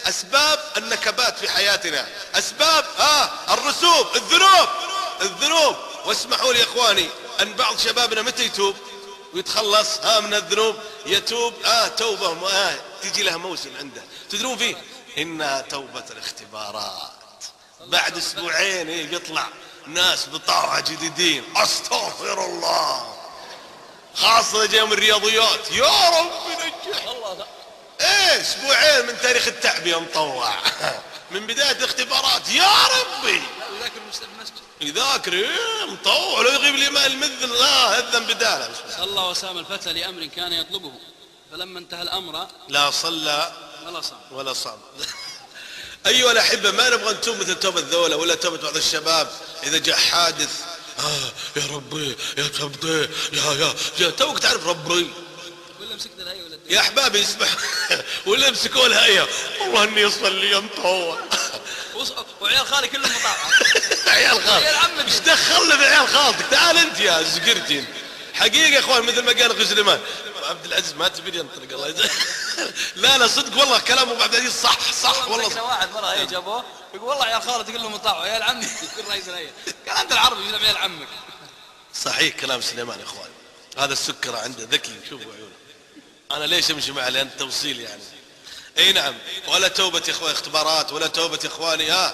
أسباب النكبات في حياتنا، أسباب الرسوب، الذنوب. واسمحوا لي يا إخواني أن بعض شبابنا متى يتوب ويتخلص من الذنوب؟ يتوب توبة تجي لها موسم عنده، تدرون فيه إنها توبة الاختبارات. بعد أسبوعين يطلع ناس بطاعة جديدين، أستغفر الله، خاصة جاي من الرياضيات، يا رب نجح الله. أسبوعين من تاريخ التعبية مطوع من بداية الاختبارات، يا ربي يذاكر مطوع لو يغيب لي ماء المذن هذا بداله. صلى وسام الفتى لأمر كان يطلبه، فلما انتهى الأمر لا صلى ولا صام. أيها الأحبة، ما نبغى نتوب مثل توبة ذولة ولا توبة بعض الشباب إذا جاء حادث يا ربي يا توبتي يا توك تعرف ربي، ولا مسكنا الهيئة ولا يا أحبابي اسمع ولا مسكوا الهيئة، والله إني أصلي مطوع وعيال خالي كلهم مطاوعة. عيال خالك ايش دخلنا بعيال خالتك؟ تعال انت يا زقرتين. حقيقة يا اخوان مثل ما قال اخوي سليمان عبد العزيز ما تبي ينطلق الله يجزاك. لا صدق والله كلامه ابو عبد العزيز صح والله. مسكنا واحد مرة هي جابوه يقول والله عيال خالتي كلهم مطاوعة، عيال عمي يكون رئيس الهيئة. قال انت العربي يجيب عيال عمك. صحيح كلام سليمان يا اخوان، هذا السكر عنده ذكي، شوفوا عيونه. انا ليش امشي معه؟ لان توصيل يعني. اي نعم. ولا توبة يا اخوان اختبارات، ولا توبة يا اخواني